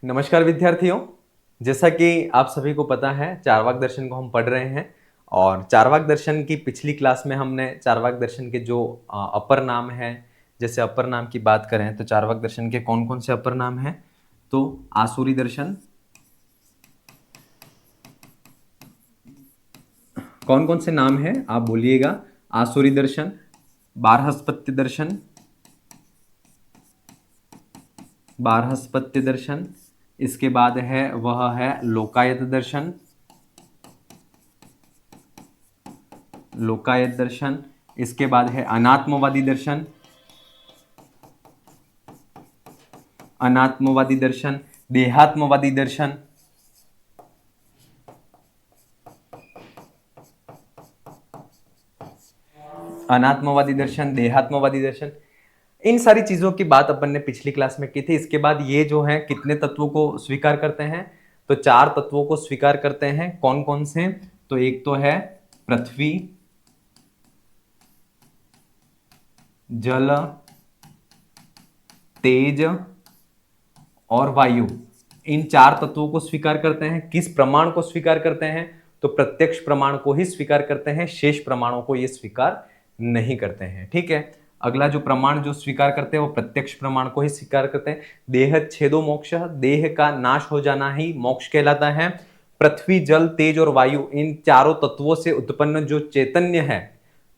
नमस्कार विद्यार्थियों। जैसा कि आप सभी को पता है, चारवाक दर्शन को हम पढ़ रहे हैं और चारवाक दर्शन की पिछली क्लास में हमने चारवाक दर्शन के जो अपर नाम है, जैसे अपर नाम की बात करें तो चारवाक दर्शन के कौन कौन से अपर नाम हैं? तो आसुरी दर्शन, कौन कौन से नाम हैं आप बोलिएगा? आसुरी दर्शन, बारहस्पत्य दर्शन, बारहस्पत्य दर्शन, इसके बाद है वह है लोकायत दर्शन, लोकायत दर्शन, इसके बाद है अनात्मवादी दर्शन, अनात्मवादी दर्शन, देहात्मवादी दर्शन, अनात्मवादी दर्शन, देहात्मवादी दर्शन। इन सारी चीजों की बात अपन ने पिछली क्लास में की थी। इसके बाद ये जो है कितने तत्वों को स्वीकार करते हैं? तो चार तत्वों को स्वीकार करते हैं। कौन कौन से? तो एक तो है पृथ्वी, जल, तेज और वायु। इन चार तत्वों को स्वीकार करते हैं। किस प्रमाण को स्वीकार करते हैं? तो प्रत्यक्ष प्रमाण को ही स्वीकार करते हैं, शेष प्रमाणों को ये स्वीकार नहीं करते हैं। ठीक है, अगला जो प्रमाण जो स्वीकार करते हैं वो प्रत्यक्ष प्रमाण को ही स्वीकार करते हैं। देह छेदो मोक्ष, देह का नाश हो जाना ही मोक्ष कहलाता है। पृथ्वी, जल, तेज और वायु, इन चारों तत्वों से उत्पन्न जो चैतन्य है,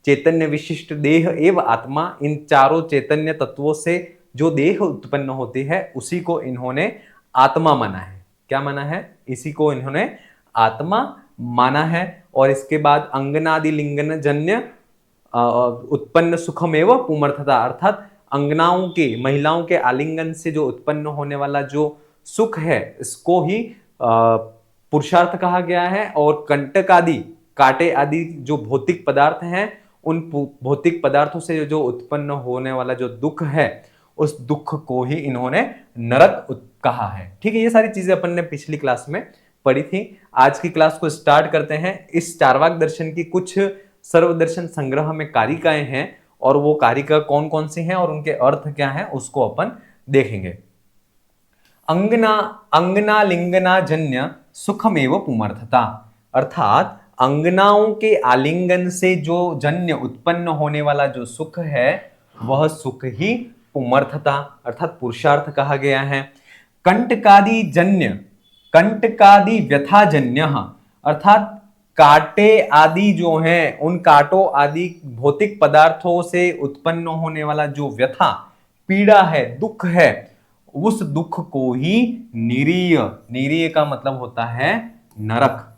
चैतन्य विशिष्ट देह एवं आत्मा, इन चारों चैतन्य तत्वों से जो देह उत्पन्न होती है उसी को इन्होंने आत्मा माना है। क्या माना है? इसी को इन्होंने आत्मा माना है। और इसके बाद अंगनादि लिंगन जन्य उत्पन्न सुखमेव पुमर्थता, अर्थात अंगनाओं के, महिलाओं के आलिंगन से जो उत्पन्न होने वाला जो सुख है इसको ही पुरुषार्थ कहा गया है। और कंटक आदि, कांटे आदि जो भौतिक पदार्थ हैं, उन भौतिक पदार्थों से जो उत्पन्न होने वाला जो दुख है उस दुख को ही इन्होंने नरक कहा है। ठीक है, ये सारी चीजें अपन ने पिछली क्लास में पढ़ी थी। आज की क्लास को स्टार्ट करते हैं। इस चारवाक दर्शन की कुछ सर्वदर्शन संग्रह में कारिकाएं हैं और वो कारिका कौन कौन सी हैं और उनके अर्थ क्या हैं उसको अपन देखेंगे। अंगना, अंगना लिंगना जन्य सुखमेव पुमर्थता, अर्थात अंगनाओं के आलिंगन से जो जन्य उत्पन्न होने वाला जो सुख है वह सुख ही पुमर्थता अर्थात पुरुषार्थ कहा गया है। कंटकादि जन्य, कंटकादि व्यथाजन्य, अर्थात कांटे आदि जो हैं उन कांटों आदि भौतिक पदार्थों से उत्पन्न होने वाला जो व्यथा, पीड़ा है, दुख है, उस दुख को ही निरीय, निरीय का मतलब होता है नरक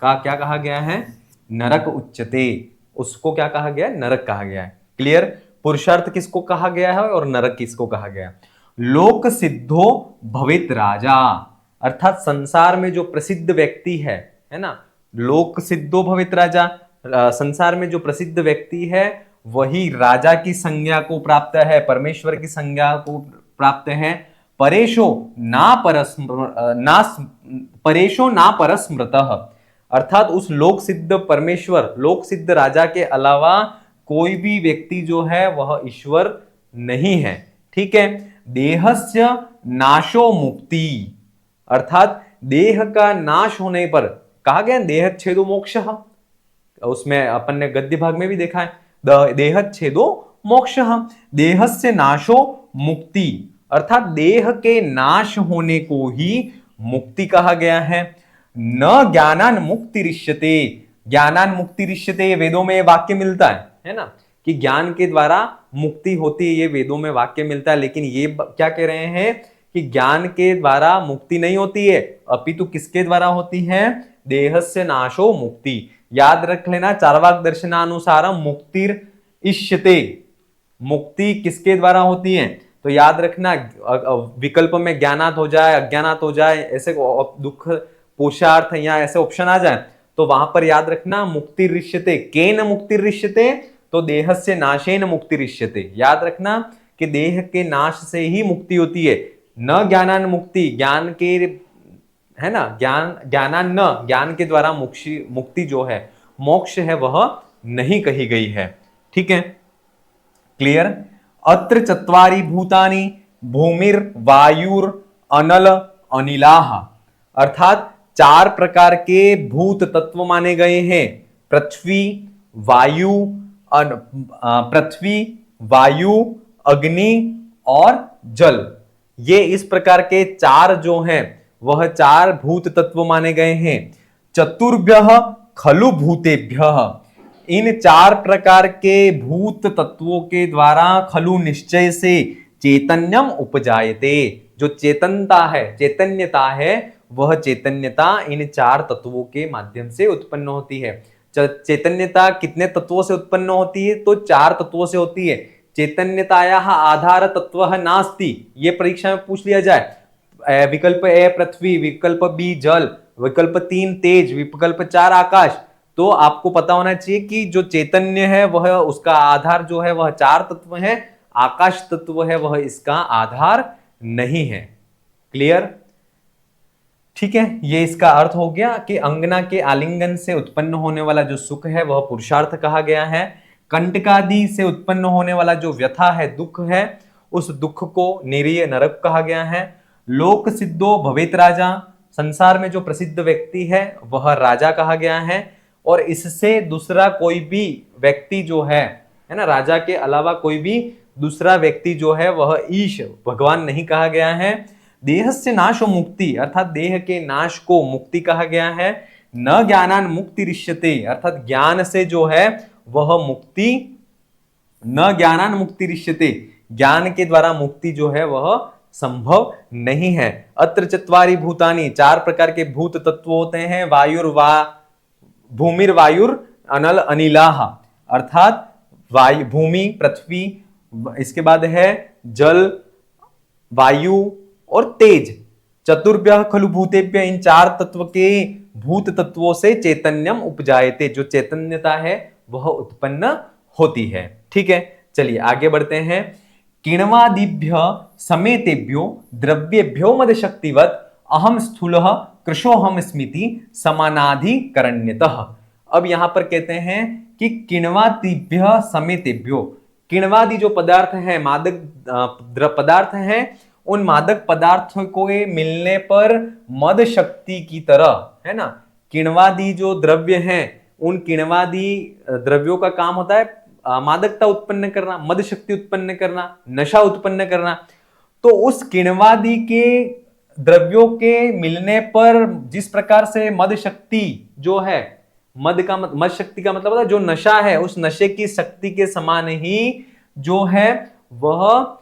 का, क्या कहा गया है? नरक उच्यते, उसको क्या कहा गया है? नरक कहा गया है। क्लियर? पुरुषार्थ किसको कहा गया है और नरक किसको कहा गया? लोक सिद्धो भवित राजा, अर्थात संसार में जो प्रसिद्ध व्यक्ति है ना, लोक सिद्धो भवित राजा, संसार में जो प्रसिद्ध व्यक्ति है वही राजा की संज्ञा को प्राप्त है, परमेश्वर की संज्ञा को प्राप्त है। परेशो ना परस्मृतः, अर्थात उस लोक सिद्ध परमेश्वर, लोक सिद्ध राजा के अलावा कोई भी व्यक्ति जो है वह ईश्वर नहीं है। ठीक है। देहस्य नाशो मुक्ति, अर्थात देह का नाश होने पर कहा गया देह छेदो मोक्ष, उसमें अपन ने गद्य भाग में भी देखा है, देह छेदो मोक्ष, देहस्य नाशो मुक्ति, अर्थात देह के नाश होने को ही मुक्ति कहा गया है। न ज्ञानान मुक्ति रिष्यते, ज्ञानान मुक्ति रिष्यते, वेदों में वाक्य मिलता है ना, कि ज्ञान के द्वारा मुक्ति होती है, ये वेदों में वाक्य मिलता है। लेकिन ये क्या कह रहे हैं कि ज्ञान के द्वारा मुक्ति नहीं होती है, अपितु किसके द्वारा होती है? देहस्य नाशो मुक्ति। याद रख लेना, चारवाक दर्शनानुसारम मुक्तिर इष्यते, मुक्ति किसके द्वारा होती है? तो याद रखना, विकल्प में ज्ञानात हो जाए, अज्ञानात हो जाए, ऐसे दुख पुरुषार्थ या ऐसे ऑप्शन आ जाए तो वहां पर याद रखना मुक्ति रिष्यते, केन मुक्ति रिष्यते, तो देहस्य नाशेन मुक्ति रिष्यते। याद रखना कि देह के नाश से ही मुक्ति होती है, न ज्ञानान मुक्ति, ज्ञान के, है ना, ज्ञानान न, ज्ञान के द्वारा मुक्ति जो है, मोक्ष है, वह नहीं कही गई है। ठीक है, क्लियर? अत्र चत्वारि भूतानि भूमिर वायुर अनल अनिलाह, अर्थात 4 प्रकार के भूत तत्व माने गए हैं। पृथ्वी, वायु, अग्नि और जल। ये इस प्रकार के 4 जो हैं वह 4 भूत तत्व माने गए हैं। चतुर्भ्यः खलु भूतेभ्यः, इन 4 प्रकार के भूत तत्वों के द्वारा खलु निश्चय से चैतन्यम उपजायते, जो चैतन्यता है वह चैतन्यता इन 4 तत्वों के माध्यम से उत्पन्न होती है। चैतन्यता कितने तत्वों से उत्पन्न होती है? तो 4 तत्वों से होती है। चैतन्यतायाः आधार तत्वः नास्ति, ये परीक्षा में पूछ लिया जाए। विकल्प ए पृथ्वी, विकल्प बी जल, विकल्प 3 तेज, विकल्प 4 आकाश। तो आपको पता होना चाहिए कि जो चैतन्य है वह उसका आधार जो है वह 4 तत्व है, आकाश तत्व है वह इसका आधार नहीं है। क्लियर? ठीक है, ये इसका अर्थ हो गया कि अंगना के आलिंगन से उत्पन्न होने वाला जो सुख है वह पुरुषार्थ कहा गया है। कंटकादि से उत्पन्न होने वाला जो व्यथा है, दुख है, उस दुख को निरीय नरक कहा गया है। लोक सिद्धो भवेत राजा, संसार में जो प्रसिद्ध व्यक्ति है वह राजा कहा गया है। और इससे दूसरा कोई भी व्यक्ति जो है ना, राजा के अलावा कोई भी दूसरा व्यक्ति जो है वह ईश, भगवान नहीं कहा गया है। देह से नाशो मुक्ति, अर्थात देह के नाश को मुक्ति कहा गया है। न ज्ञानान मुक्ति रिष्यते, अर्थात ज्ञान से जो है वह मुक्ति, न ज्ञानान मुक्ति रिष्यते, ज्ञान के द्वारा मुक्ति जो है वह संभव नहीं है। अत्र चत्वारि भूतानि, 4 प्रकार के भूत तत्व होते हैं। भूमिर्वायुर अनल अनिलाह, अर्थात वायु, भूमि, पृथ्वी, इसके बाद है जल, वायु और तेज। चतुर्भ्यः खलु भूतेभ्यः, इन 4 तत्व के भूत तत्वों से चैतन्यम उपजायते, जो चैतन्यता है वह उत्पन्न होती है। ठीक है, चलिए आगे बढ़ते हैं। किण्वादिभ्य समेतेभ्यो द्रव्येभ्यो मद शक्तिवत अहम स्थूलः कृशोहम स्मिति समानाधिकरण्यतः। अब यहां पर कहते हैं कि किण्वादिभ्य समेतेभ्यो, किण्वादि जो पदार्थ है, मादक पदार्थ हैं, उन मादक पदार्थ को मिलने पर मद शक्ति की तरह, है ना, किण्वादि जो द्रव्य हैं उन किण्वादि द्रव्यों का काम होता है मादकता उत्पन्न करना, मद शक्ति उत्पन्न करना, नशा उत्पन्न करना। तो उस किण्वादि के द्रव्यों के मिलने पर जिस प्रकार से मद शक्ति जो है, मद शक्ति का मतलब होता है जो नशा है, उस नशे की शक्ति के समान ही जो है वह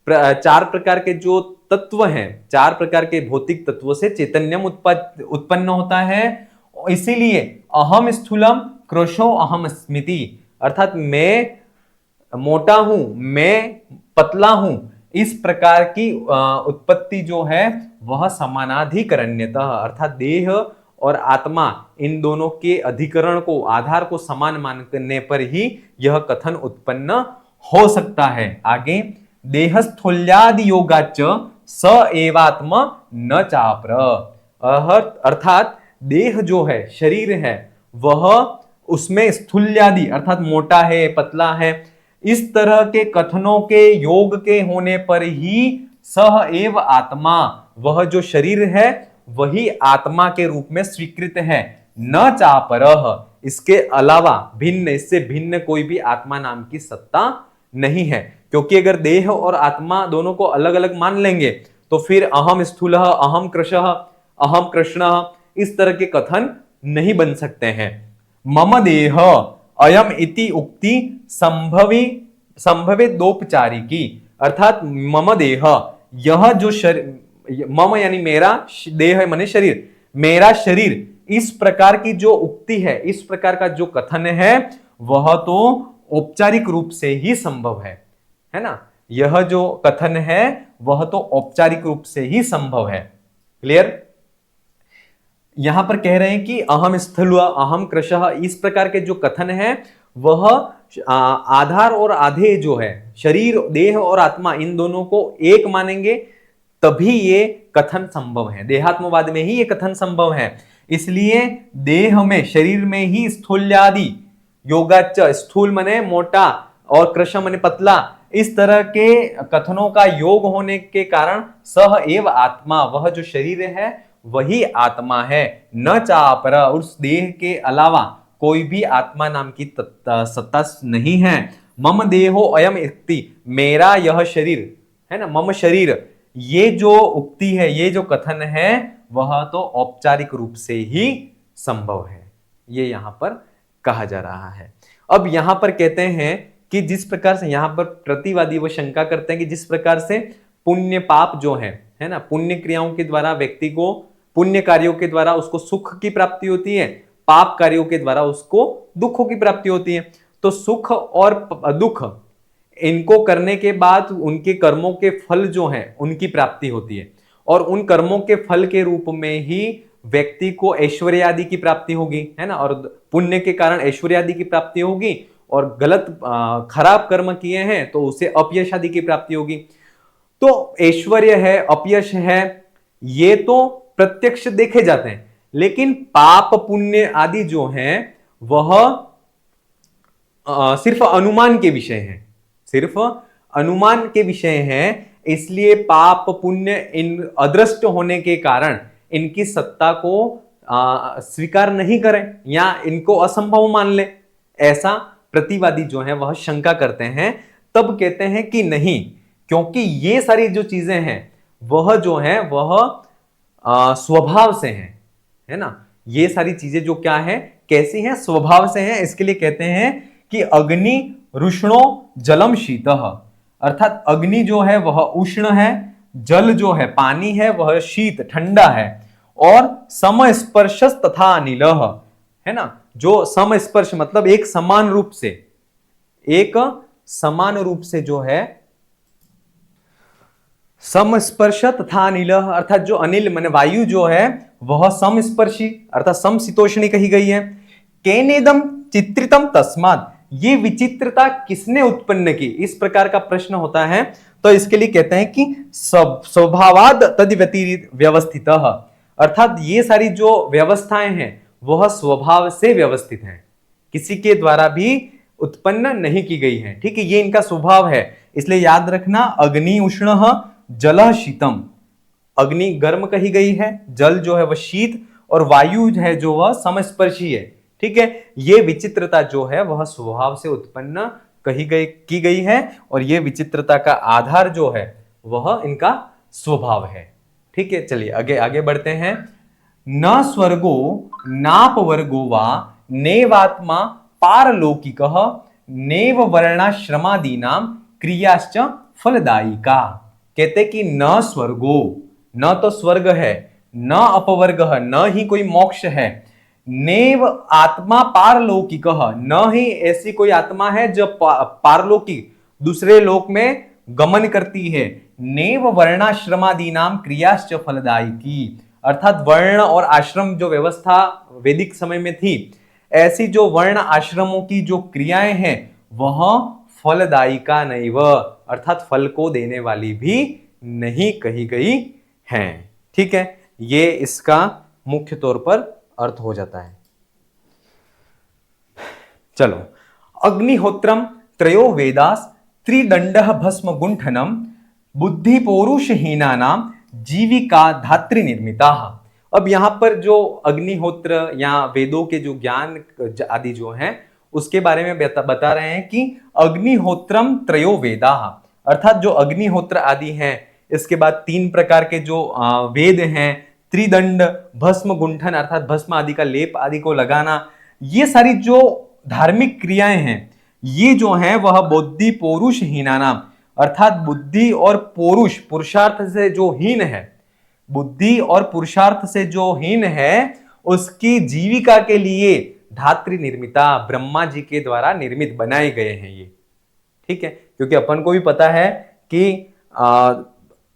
4 प्रकार के जो तत्व हैं, 4 प्रकार के भौतिक तत्वों से चैतन्यम उत्पन्न होता है। इसीलिए अहम स्थूलम कृशो अहम स्मिति, अर्थात मैं मोटा हूं, मैं पतला हूं, इस प्रकार की उत्पत्ति जो है वह समानाधिकरण्यतः, अर्थात देह और आत्मा इन दोनों के अधिकरण को, आधार को समान मानने पर ही यह कथन उत्पन्न हो सकता है। आगे, देहस्थूल्यादि योगाच स एवात्म न चाप्र, अर्थात देह जो है, शरीर है, वह उसमें स्थूल्यादि अर्थात मोटा है, पतला है, इस तरह के कथनों के योग के होने पर ही सह एव आत्मा, वह जो शरीर है वही आत्मा के रूप में स्वीकृत है। न चापरह, इसके अलावा भिन्न, इससे भिन्न कोई भी आत्मा नाम की सत्ता नहीं है। क्योंकि अगर देह और आत्मा दोनों को अलग अलग मान लेंगे तो फिर अहम स्थूलः, अहम कृशः, अहम कृष्णः, इस तरह के कथन नहीं बन सकते हैं। मम देह अयम इति उक्ति संभवे दोपचारिकी, अर्थात मम देह, यह जो शरीर, मम यानी मेरा, देह माने शरीर, मेरा शरीर, इस प्रकार की जो उक्ति है, इस प्रकार का जो कथन है वह तो औपचारिक रूप से ही संभव है ना, यह जो कथन है वह तो औपचारिक रूप से ही संभव है। क्लियर? यहां पर कह रहे हैं कि अहम स्थूल, अहम कृशः, इस प्रकार के जो कथन है वह आधार और आधे जो है, शरीर, देह और आत्मा, इन दोनों को एक मानेंगे तभी ये कथन संभव है। देहात्मवाद में ही ये कथन संभव है। इसलिए देह में, शरीर में ही स्थूल्यादि योगाच, स्थूल मने मोटा और कृश मने पतला, इस तरह के कथनों का योग होने के कारण सह एव आत्मा, वह जो शरीर है वही आत्मा है, न चापर, उस देह के अलावा कोई भी आत्मा नाम की सत्ता नहीं है। मम देहो अयम इति, मेरा यह शरीर है ना, मम शरीर, ये जो उक्ति है, ये जो कथन है, वह तो औपचारिक रूप से ही संभव है, ये यहां पर कहा जा रहा है। अब यहां पर कहते हैं कि जिस प्रकार से यहां पर प्रतिवादी वो शंका करते हैं कि जिस प्रकार से पुण्य पाप जो है ना, पुण्य क्रियाओं के द्वारा व्यक्ति को, पुण्य कार्यों के द्वारा उसको सुख की प्राप्ति होती है, पाप कार्यों के द्वारा उसको दुखों की प्राप्ति होती है। तो सुख और दुख, इनको करने के बाद उनके कर्मों के फल जो हैं उनकी प्राप्ति होती है, और उन कर्मों के फल के रूप में ही व्यक्ति को ऐश्वर्य आदि की प्राप्ति होगी, है ना, और पुण्य के कारण ऐश्वर्य आदि की प्राप्ति होगी, और गलत खराब कर्म किए हैं तो उसे अपयश आदि की प्राप्ति होगी। तो ऐश्वर्य है, अपयश है, ये तो प्रत्यक्ष देखे जाते हैं, लेकिन पाप पुण्य आदि जो हैं वह सिर्फ अनुमान के विषय हैं, सिर्फ अनुमान के विषय हैं। इसलिए पाप पुण्य इन अदृष्ट होने के कारण इनकी सत्ता को स्वीकार नहीं करें या इनको असंभव मान ले, ऐसा प्रतिवादी जो है वह शंका करते हैं। तब कहते हैं कि नहीं, क्योंकि ये सारी जो चीजें हैं वह जो है वह स्वभाव से है ना, ये सारी चीजें जो क्या है, कैसी हैं, स्वभाव से हैं। इसके लिए कहते हैं कि अग्नि रुष्णो जलम शीतः, अर्थात अग्नि जो है वह उष्ण है, जल जो है पानी है वह शीत ठंडा है, और समस्पर्श तथा अनिल, है ना, जो समस्पर्श मतलब एक समान रूप से, एक समान रूप से जो है समस्पर्श तथा अनिल, अर्थात जो अनिल माने वायु जो है वह समस्पर्शी अर्थात समशीतोष्णी कही गई है। केनेदम चित्रितम तस्मात्, ये विचित्रता किसने उत्पन्न की, इस प्रकार का प्रश्न होता है। तो इसके लिए कहते हैं कि स्वभावाद तद व्यवस्थित, अर्थात ये सारी जो व्यवस्थाएं हैं वह स्वभाव से व्यवस्थित हैं, किसी के द्वारा भी उत्पन्न नहीं की गई है, ठीक है, ये इनका स्वभाव है। इसलिए याद रखना, अग्नि उष्ण जल शीतम, अग्नि गर्म कही गई है, जल जो है वह शीत, और वायु है जो वह समस्पर्शी है, ठीक है। ये विचित्रता जो है वह स्वभाव से उत्पन्न की गई है, और ये विचित्रता का आधार जो है वह इनका स्वभाव है, ठीक है। चलिए आगे आगे बढ़ते हैं। न स्वर्गो नापवर्गो वा नेवात्मा पारलौकिकः नेव वर्णाश्रमादीनां क्रियाश्च फलदायिका। कहते कि न स्वर्गो, न तो स्वर्ग है, न अपवर्ग है, न ही कोई मोक्ष है, नेव आत्मा पारलौकिक, न ही ऐसी कोई आत्मा है जो पारलौकिक दूसरे लोक में गमन करती है। नेव वर्णाश्रमादि नाम क्रियाश्च फलदायिकी, अर्थात वर्ण और आश्रम जो व्यवस्था वैदिक समय में थी, ऐसी जो वर्ण आश्रमों की जो क्रियाएं हैं वह फलदायिका नैव, अर्थात फल को देने वाली भी नहीं कही गई हैं, ठीक है। ये इसका मुख्य तौर पर अर्थ हो जाता है। चलो, अग्निहोत्रम त्रयो वेदास त्रिदंडः भस्म गुंठनम बुद्धि पौरुषहीनानाम जीविका धात्री निर्मिता। अब यहां पर जो अग्निहोत्र या वेदों के जो ज्ञान आदि जो हैं उसके बारे में बता रहे हैं कि अग्निहोत्रम त्रयो वेदा, अर्थात जो अग्निहोत्र आदि हैं, इसके बाद 3 प्रकार के जो वेद हैं, त्रिदंड, भस्म गुंठन अर्थात भस्म आदि का लेप आदि को लगाना, ये सारी जो धार्मिक क्रियाएं हैं ये जो हैं वह बुद्धि पौरुष हीनानाम, अर्थात बुद्धि और पौरुष पुरुषार्थ से जो हीन है, बुद्धि और पुरुषार्थ से जो हीन है उसकी जीविका के लिए धात्री निर्मिता, ब्रह्मा जी के द्वारा निर्मित बनाए गए हैं ये, ठीक है। क्योंकि अपन को भी पता है कि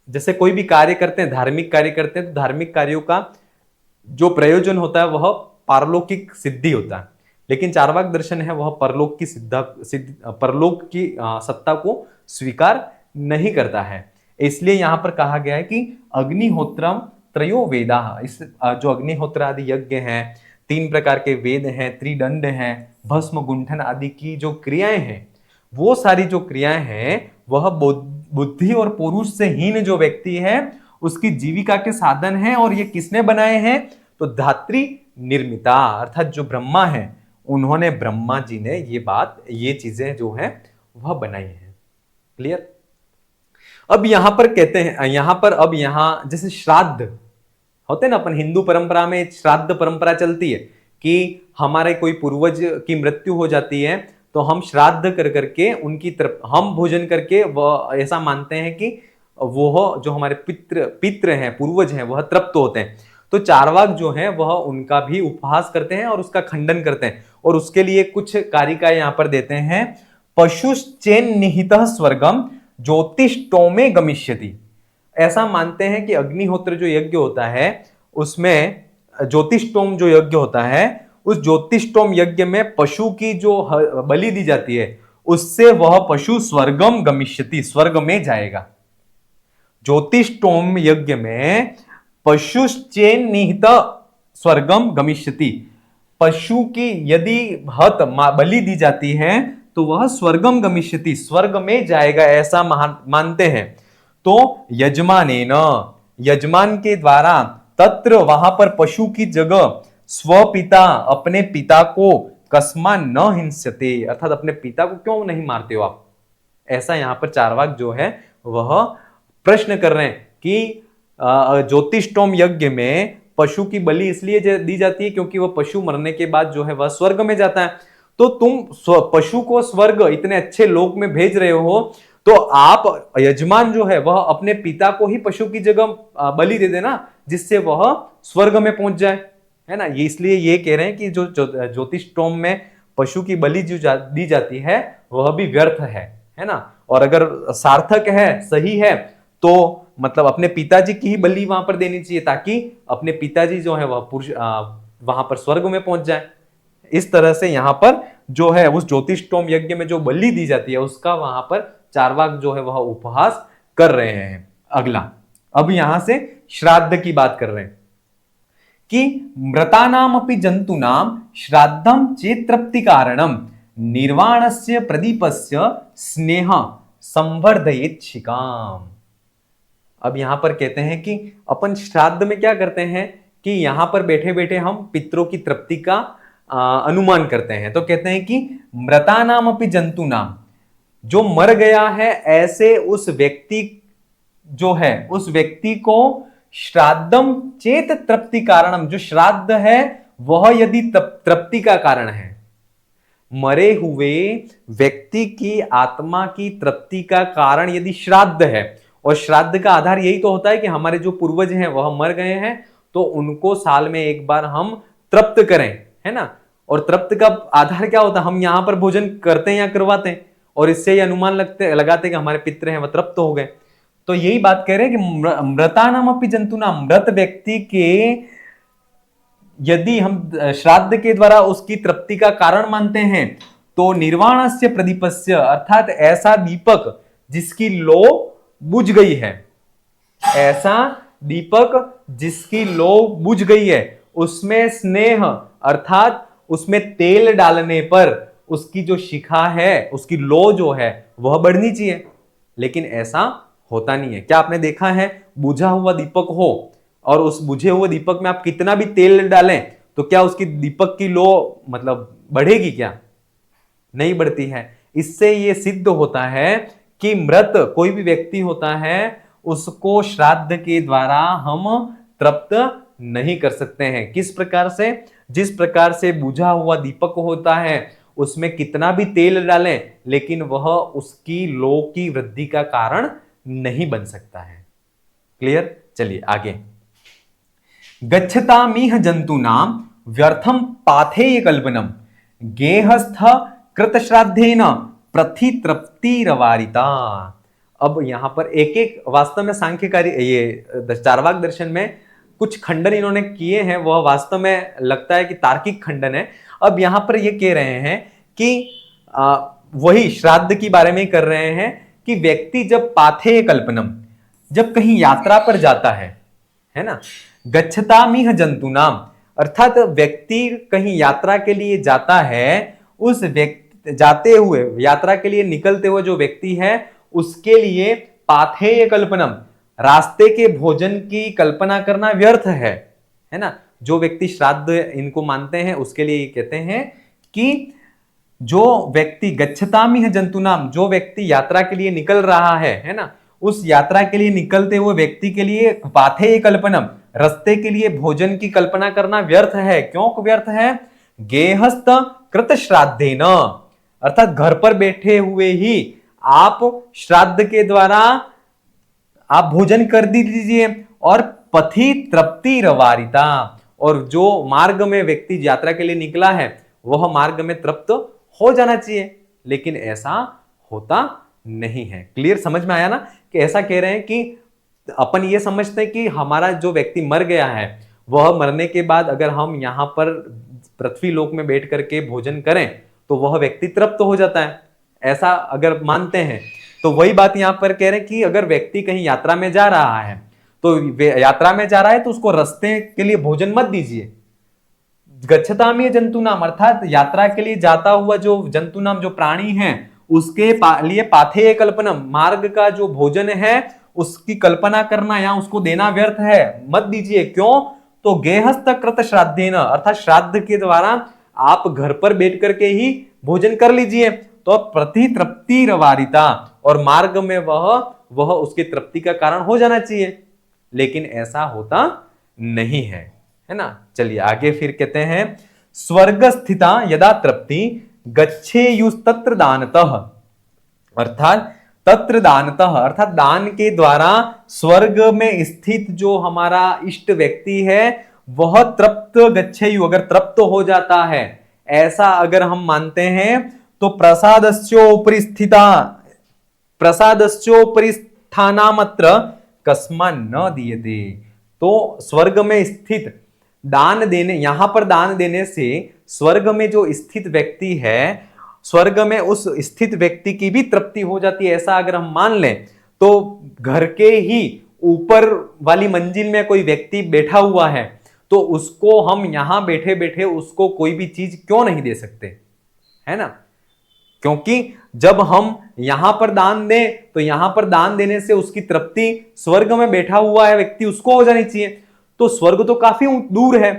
जैसे कोई भी कार्य करते हैं, धार्मिक कार्य करते हैं, तो धार्मिक कार्यों का जो प्रयोजन होता है वह पारलौकिक सिद्धि होता है, लेकिन चार्वाक दर्शन है वह परलोक की परलोक की सत्ता को स्वीकार नहीं करता है। इसलिए यहां पर कहा गया है कि अग्निहोत्रम त्रयो वेदा, इस जो अग्निहोत्र आदि यज्ञ हैं, 3 प्रकार के वेद हैं, त्रिदंड हैं, भस्म गुंठन आदि की जो क्रियाएं हैं, वो सारी जो क्रियाएं हैं वह बुद्धि और पुरुष से हीन जो व्यक्ति है उसकी जीविका के साधन है। और ये किसने बनाए हैं? तो धात्री निर्मिता, अर्थात जो ब्रह्मा है उन्होंने, ब्रह्मा जी ने ये चीजें जो है वह बनाई है। क्लियर? अब यहां पर कहते हैं, यहां जैसे श्राद्ध होते हैं ना, अपन हिंदू परंपरा में श्राद्ध परंपरा चलती है कि हमारे कोई पूर्वज की मृत्यु हो जाती है तो हम श्राद्ध कर करके उनकी तरफ हम भोजन करके वह ऐसा मानते हैं कि वो जो हमारे पितृ हैं, पूर्वज हैं, वह तृप्त होते हैं। तो चारवाक जो है वह उनका भी उपहास करते हैं और उसका खंडन करते हैं, और उसके लिए कुछ कारिकाएं यहां पर देते हैं। पशुश्चेन निहितः स्वर्गम ज्योतिष्टोमे गमिष्यति। ऐसा मानते हैं कि अग्निहोत्र जो यज्ञ होता है उसमें ज्योतिष्टोम जो यज्ञ होता है, उस ज्योतिष्टोम यज्ञ में पशु की जो बलि दी जाती है उससे वह पशु स्वर्गम गमिष्यति, स्वर्ग में जाएगा। ज्योतिष्टोम यज्ञ में पशुश्चेन निहित स्वर्गम गमिष्यति, पशु की यदि बलि दी जाती है तो वह स्वर्गम गमिष्यति, स्वर्ग में जाएगा, ऐसा मानते हैं। तो यजमान के द्वारा तत्र वहां पर पशु की जगह स्वपिता, अपने पिता को कस्मा न हिंस्यते, अर्थात अपने पिता को क्यों नहीं मारते हो आप, ऐसा यहां पर चारवाक जो है वह प्रश्न कर रहे हैं कि ज्योतिष्टोम यज्ञ में पशु की बलि इसलिए दी जाती है क्योंकि वह पशु मरने के बाद जो है वह स्वर्ग में जाता है। तो तुम पशु को स्वर्ग इतने अच्छे लोक में भेज रहे हो, तो आप यजमान जो है वह अपने पिता को ही पशु की जगह बलि दे देना जिससे वह स्वर्ग में पहुंच जाए, है ना। ये इसलिए ये कह रहे हैं कि जो ज्योतिष्टोम में पशु की बलि जो दी जाती है वह भी व्यर्थ है ना। और अगर सार्थक है, सही है, तो मतलब अपने पिताजी की ही बलि वहां पर देनी चाहिए ताकि अपने पिताजी जो है वह पुरुष वहां पर स्वर्ग में पहुंच जाए। इस तरह से यहां पर जो है उस ज्योतिष्टोम यज्ञ में जो बलि दी जाती है उसका वहां पर चारवाक जो है वह उपहास कर रहे हैं। अगला, अब यहां से श्राद्ध की बात कर रहे हैं कि मृतानाम अपि जंतूनाम श्राद्धम चेत तृप्ति कारणम निर्वाणस्य प्रदीपस्य स्नेह संवर्धयेत शिकाम। अब यहां पर कहते हैं कि अपन श्राद्ध में क्या करते हैं कि यहां पर बैठे बैठे हम पितरों की तृप्ति का अनुमान करते हैं। तो कहते हैं कि मृतानाम अपि जंतूनाम, जो मर गया है ऐसे उस व्यक्ति जो है उस व्यक्ति को श्राद्धम चेत तृप्ति कारणम, जो श्राद्ध है वह यदि तृप्ति का कारण है, मरे हुए व्यक्ति की आत्मा की तृप्ति का कारण यदि श्राद्ध है, और श्राद्ध का आधार यही तो होता है कि हमारे जो पूर्वज हैं वह मर गए हैं तो उनको साल में एक बार हम तृप्त करें, है ना। और तृप्त का आधार क्या होता है, हम यहां पर भोजन करते हैं या करवाते हैं, और इससे ये अनुमान लगाते हैं कि हमारे पितृ हैं वह तृप्त हो गए। तो यही बात कह रहे हैं कि मृतानाम अपि जंतूनाम, मृत व्यक्ति के यदि हम श्राद्ध के द्वारा उसकी तृप्ति का कारण मानते हैं तो निर्वाणस्य प्रदीपस्य, अर्थात ऐसा दीपक जिसकी लो बुझ गई है, ऐसा दीपक जिसकी लो बुझ गई है उसमें स्नेह, अर्थात उसमें तेल डालने पर उसकी जो शिखा है, उसकी लो जो है वह बढ़नी चाहिए, लेकिन ऐसा होता नहीं है। क्या आपने देखा है बुझा हुआ दीपक हो और उस बुझे हुए दीपक में आप कितना भी तेल डालें तो क्या उसकी दीपक की लो मतलब बढ़ेगी? क्या नहीं बढ़ती है। इससे यह सिद्ध होता है कि मृत कोई भी व्यक्ति होता है उसको श्राद्ध के द्वारा हम तृप्त नहीं कर सकते हैं। किस प्रकार से? जिस प्रकार से बुझा हुआ दीपक होता है उसमें कितना भी तेल डालें लेकिन वह उसकी लो की वृद्धि का कारण नहीं बन सकता है। क्लियर? चलिए आगे। गच्छतामिह जंतूनाम व्यर्थम पाथेय कल्पनम गेहस्थ कृत श्राद्धेन प्रथि तृप्तिरवारिता। अब यहां पर एक एक वास्तव में सांख्यकारी ये चारवाक दर्शन में कुछ खंडन इन्होंने किए हैं, वह वास्तव में लगता है कि तार्किक खंडन है। अब यहां पर ये कह रहे हैं कि वही श्राद्ध की बारे में कर रहे हैं कि व्यक्ति जब पाथेय कल्पनम, जब कहीं यात्रा पर जाता है ना, गच्छतामिह जंतूनाम, अर्थात व्यक्ति कहीं यात्रा के लिए जाता है, उस व्यक्ति जाते हुए यात्रा के लिए निकलते हुए जो व्यक्ति है उसके लिए पाथेय कल्पनम, रास्ते के भोजन की कल्पना करना व्यर्थ है ना। जो व्यक्ति श्राद्ध इनको मानते हैं उसके लिए ये कहते हैं कि जो व्यक्ति गच्छतामि है जंतुनाम, जो व्यक्ति यात्रा के लिए निकल रहा है ना, उस यात्रा के लिए निकलते हुए व्यक्ति के लिए पाथेय कल्पनम, रास्ते के लिए भोजन की कल्पना करना व्यर्थ है। क्यों व्यर्थ है? गेहस्थ कृत श्राद्धेन, अर्थात घर पर बैठे हुए ही आप श्राद्ध के द्वारा आप भोजन कर दीजिए। और पथि तृप्ति रवारिता, और जो मार्ग में व्यक्ति यात्रा के लिए निकला है वह मार्ग में तृप्त हो जाना चाहिए, लेकिन ऐसा होता नहीं है। क्लियर, समझ में आया ना कि ऐसा कह रहे हैं कि अपन ये समझते हैं कि हमारा जो व्यक्ति मर गया है वह मरने के बाद अगर हम यहां पर पृथ्वी लोक में बैठ करके भोजन करें तो वह व्यक्ति तृप्त हो जाता है, ऐसा अगर मानते हैं तो वही बात यहां पर कह रहे हैं कि अगर व्यक्ति कहीं यात्रा में जा रहा है तो यात्रा में जा रहा है तो उसको रास्ते के लिए भोजन मत दीजिए। गच्छतामि जंतुनाम, अर्थात यात्रा के लिए जाता हुआ जो जंतुनाम जो प्राणी है उसके लिए पाथेय कल्पनम, मार्ग का जो भोजन है उसकी कल्पना करना या उसको देना व्यर्थ है, मत दीजिए। क्यों? तो गेहस्थ कृत श्राद्धेन, अर्थात श्राद्ध के द्वारा आप घर पर बैठ करके ही भोजन कर लीजिए तो प्रति तृप्ति रवारिता, और मार्ग में वह उसकी तृप्ति का कारण हो जाना चाहिए, लेकिन ऐसा होता नहीं है ना। चलिए आगे फिर कहते हैं स्वर्ग स्थिता यदा तृप्ति गच्छेयुस्तत्र दानतः, अर्थात तत्र दानतः, अर्थात दान के द्वारा स्वर्ग में स्थित जो हमारा इष्ट व्यक्ति है वह तृप्त गच्छेयु, अगर तृप्त हो जाता है, ऐसा अगर हम मानते हैं तो प्रसादस्योपरि स्थिता, प्रसादस्योपरि स्थानामत्र कस्मा न दीयते, तो स्वर्ग में स्थित दान देने, यहां पर दान देने से स्वर्ग में जो स्थित व्यक्ति है स्वर्ग में उस स्थित व्यक्ति की भी तृप्ति हो जाती है, ऐसा अगर हम मान लें तो घर के ही ऊपर वाली मंजिल में कोई व्यक्ति बैठा हुआ है तो उसको हम यहां बैठे बैठे उसको कोई भी चीज क्यों नहीं दे सकते, है ना। क्योंकि जब हम यहां पर दान दें तो यहां पर दान देने से उसकी तृप्ति स्वर्ग में बैठा हुआ है व्यक्ति उसको हो जानी चाहिए, तो स्वर्ग तो काफी दूर है,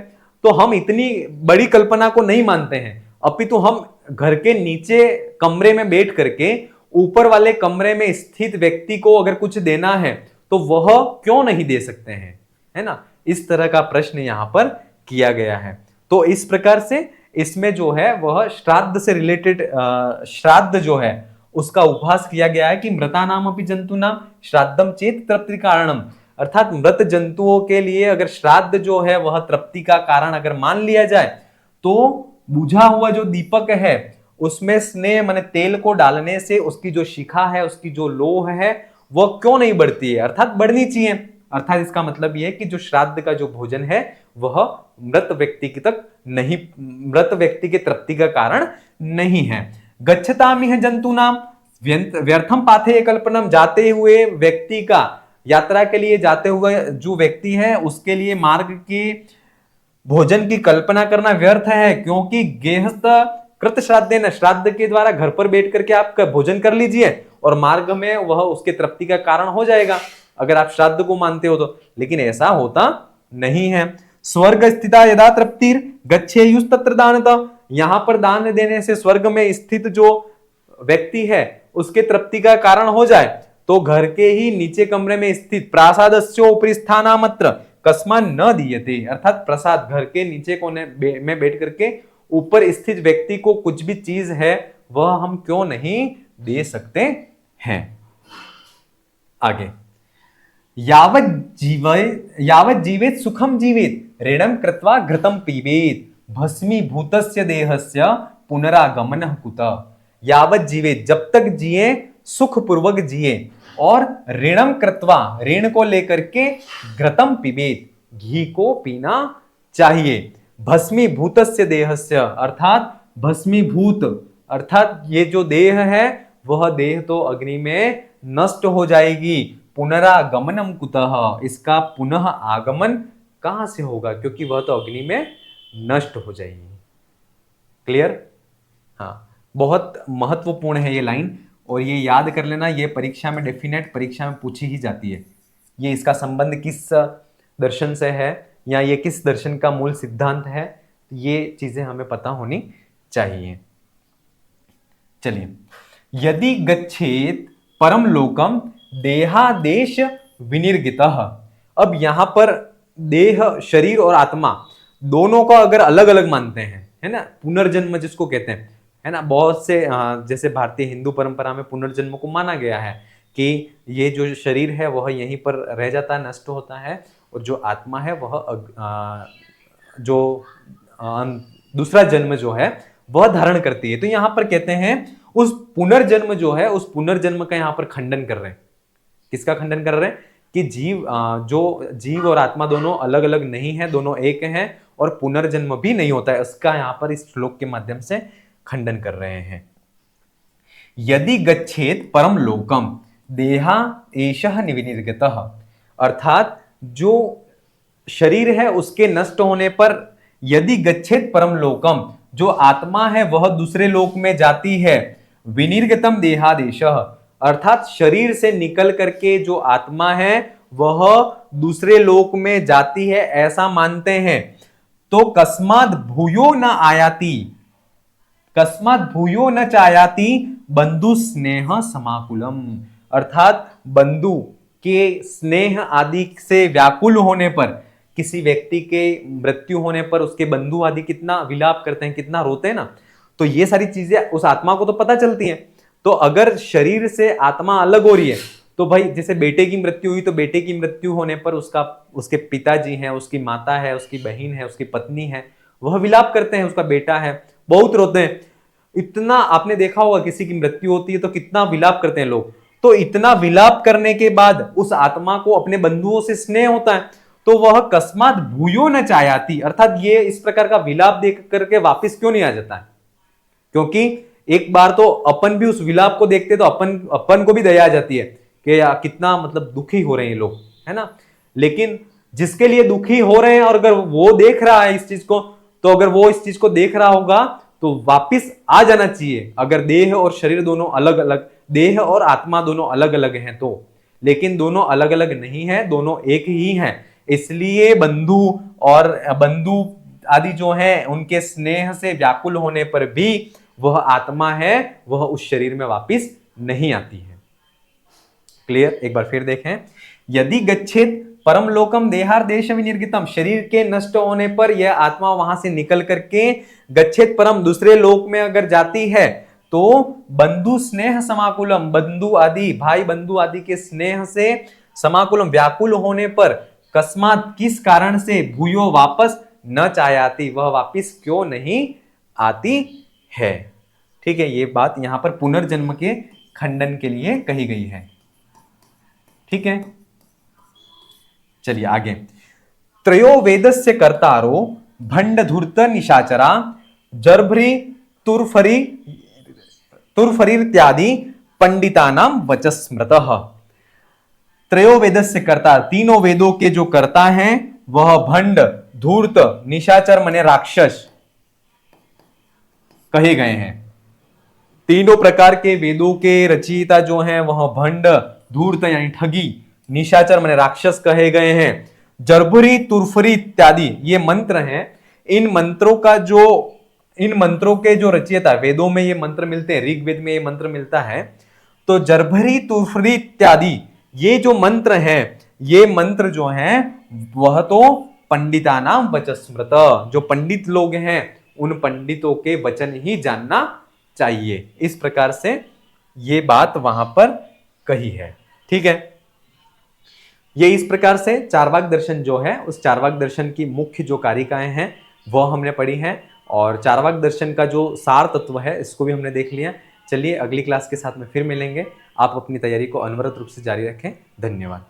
तो हम इतनी बड़ी कल्पना को नहीं मानते हैं, अपितु हम घर के नीचे कमरे में बैठ करके ऊपर वाले कमरे में स्थित व्यक्ति को अगर कुछ देना है तो वह क्यों नहीं दे सकते हैं, है ना। इस तरह का प्रश्न यहां पर किया गया है। तो इस प्रकार से इसमें जो है वह श्राद्ध से रिलेटेड श्राद्ध जो है उसका उपहास किया गया है कि मृतानाम अपि जंतूनाम श्राद्धम चेत तृप्ति कारणम, अर्थात मृत जंतुओं के लिए अगर श्राद्ध जो है वह तृप्ति का कारण अगर मान लिया जाए तो बुझा हुआ जो दीपक है उसमें स्नेह माने तेल को डालने से उसकी जो शिखा है उसकी जो लोह है वह क्यों नहीं बढ़ती है, अर्थात बढ़नी चाहिए। अर्थात इसका मतलब यह है कि जो श्राद्ध का जो भोजन है वह मृत व्यक्ति की तक नहीं, मृत व्यक्ति के तृप्ति का कारण नहीं है। गच्छतामि है जंतूनाम व्यर्थम पाथेय कल्पनम, जाते हुए व्यक्ति का, यात्रा के लिए जाते हुए जो व्यक्ति है उसके लिए मार्ग की भोजन की कल्पना करना व्यर्थ है, क्योंकि गेहस्थ कृत श्राद्धेन, श्राद्ध के द्वारा घर पर बैठ करके आप भोजन कर लीजिए और मार्ग में वह उसके तृप्ति का कारण हो जाएगा अगर आप श्राद्ध को मानते हो तो, लेकिन ऐसा होता नहीं है। स्वर्ग स्थिता यदा तृप्तिर गच्छेयुस्तत्र दानतः, यहां पर दान देने से स्वर्ग में स्थित जो व्यक्ति है उसके तृप्ति का कारण हो जाए तो घर के ही नीचे कमरे में स्थित प्रासादस्योपरि स्थानामत्र कस्मा न दीयते, अर्थात प्रसाद घर के नीचे कोने में बैठ करके ऊपर स्थित व्यक्ति को कुछ भी चीज है वह हम क्यों नहीं दे सकते हैं। आगे यावत जीवेत सुखम जीवेत ऋणम कृत्वा घृतम पीवेत भस्मीभूतस्य देहस्य पुनरागमनः कुतः, यावत जीवेत जब तक जिए सुखपूर्वक जिए और ऋणम कृत्वा ऋण को लेकर के घृतम पीबेत घी को पीना चाहिए, भस्मीभूतस्य देहस्य अर्थात भस्मीभूत अर्थात ये जो देह है वह देह तो अग्नि में नष्ट हो जाएगी, पुनरागमनम कुतः, इसका पुनः आगमन कहां से होगा क्योंकि वह तो अग्नि में नष्ट हो जाएगी। क्लियर? हाँ, बहुत महत्वपूर्ण है ये लाइन, और ये याद कर लेना, ये परीक्षा में डेफिनेट परीक्षा में पूछी ही जाती है। ये इसका संबंध किस दर्शन से है या ये किस दर्शन का मूल सिद्धांत है, ये चीजें हमें पता होनी चाहिए। चलिए, यदि गच्छेत परम लोकम देहादेश विनिर्गितः। अब यहां पर देह, शरीर और आत्मा दोनों का अगर अलग अलग मानते हैं, है ना, पुनर्जन्म जिसको कहते हैं, है ना, बहुत से जैसे भारतीय हिंदू परंपरा में पुनर्जन्म को माना गया है कि ये जो शरीर है वह यहीं पर रह जाता है, नष्ट होता है, और जो आत्मा है वह जो दूसरा जन्म जो है वह धारण करती है। तो यहां पर कहते हैं उस पुनर्जन्म जो है, उस पुनर्जन्म का यहां पर खंडन कर रहे हैं। किसका खंडन कर रहे हैं? कि जो जीव और आत्मा दोनों अलग अलग नहीं है, दोनों एक हैं, और पुनर्जन्म भी नहीं होता है। उसका यहां पर इस श्लोक के माध्यम से खंडन कर रहे हैं। यदि गच्छेत परम लोकम देहा एषः विनिर्गतः, अर्थात जो शरीर है उसके नष्ट होने पर यदि गच्छेत परम लोकम, जो आत्मा है वह दूसरे लोक में जाती है, विनिर्गतम देहादेशः, अर्थात शरीर से निकल करके जो आत्मा है वह दूसरे लोक में जाती है, ऐसा मानते हैं, तो कस्माद भूयो न आयाति, कस्मात भूयो न चायाति बंधु स्नेह समाकुलम, अर्थात बंधु के स्नेह आदि से व्याकुल होने पर, किसी व्यक्ति के मृत्यु होने पर उसके बंधु आदि कितना विलाप करते हैं, कितना रोते हैं ना, तो ये सारी चीजें उस आत्मा को तो पता चलती हैं। तो अगर शरीर से आत्मा अलग हो रही है, तो भाई जैसे बेटे की मृत्यु हुई, तो बेटे की मृत्यु होने पर उसके पिताजी हैं, उसकी माता है, उसकी बहन है, उसकी पत्नी है, वह विलाप करते हैं, उसका बेटा है, बहुत रोते हैं। इतना आपने देखा होगा, किसी की मृत्यु होती है तो कितना विलाप करते हैं लोग। तो इतना विलाप करने के बाद उस आत्मा को अपने बंधुओं से स्नेह होता है, तो वह कस्मात भूयो न चायाती, अर्थात ये इस प्रकार का विलाप देख करके वापस क्यों नहीं आ जाता है? क्योंकि एक बार तो अपन भी उस विलाप को देखते तो अपन को भी दया आ जाती है कि कितना मतलब दुखी हो रहे हैं लोग, है ना। लेकिन जिसके लिए दुखी हो रहे हैं, और अगर वो देख रहा है इस चीज को, तो अगर वो इस चीज को देख रहा होगा तो वापिस आ जाना चाहिए, अगर देह और शरीर दोनों अलग अलग, देह और आत्मा दोनों अलग अलग हैं तो। लेकिन दोनों अलग अलग नहीं है, दोनों एक ही हैं। इसलिए बंधु और बंधु आदि जो हैं उनके स्नेह से व्याकुल होने पर भी वह आत्मा है वह उस शरीर में वापिस नहीं आती है। क्लियर? एक बार फिर देखें, यदि गच्छेत परम लोकम देहार्देश विनिर्गितम, शरीर के नष्ट होने पर यह आत्मा वहां से निकल करके गच्छेत परम दूसरे लोक में अगर जाती है, तो बंधु स्नेह समाकुलम, बंधु आदि भाई बंधु आदि के स्नेह से समाकुलम व्याकुल होने पर, कस्मात किस कारण से, भूयो वापस न चाहती, वह वापिस क्यों नहीं आती है। ठीक है, ये बात यहां पर पुनर्जन्म के खंडन के लिए कही गई है। ठीक है, चलिए आगे। त्रयो वेदस्य कर्तारो भंड धूर्त निशाचरा जर्भरी तुरफरीत्यादि पंडितानाम वचस्मृतः। त्रयो वेदस्य कर्ता, तीनों वेदों के जो कर्ता हैं वह भंड, धूर्त, निशाचर माने राक्षस कहे गए हैं। तीनों प्रकार के वेदों के रचयिता जो हैं वह भंड, धूर्त यानी ठगी, निशाचर माने राक्षस कहे गए हैं। जर्भरी तुरफरी इत्यादि ये मंत्र हैं। इन मंत्रों के जो रचयिता, वेदों में ये मंत्र मिलते हैं, ऋग्वेद में ये मंत्र मिलता है। तो जर्भरी तुरफरी इत्यादि ये जो मंत्र हैं, ये मंत्र जो हैं वह तो पंडितानाम वचस्मृत, जो पंडित लोग हैं उन पंडितों के वचन ही जानना चाहिए। इस प्रकार से ये बात वहां पर कही है। ठीक है, ये इस प्रकार से चार्वाक दर्शन जो है, उस चार्वाक दर्शन की मुख्य जो कारिकाएं हैं वह हमने पढ़ी हैं, और चार्वाक दर्शन का जो सार तत्व है इसको भी हमने देख लिया। चलिए अगली क्लास के साथ में फिर मिलेंगे। आप अपनी तैयारी को अनवरत रूप से जारी रखें। धन्यवाद।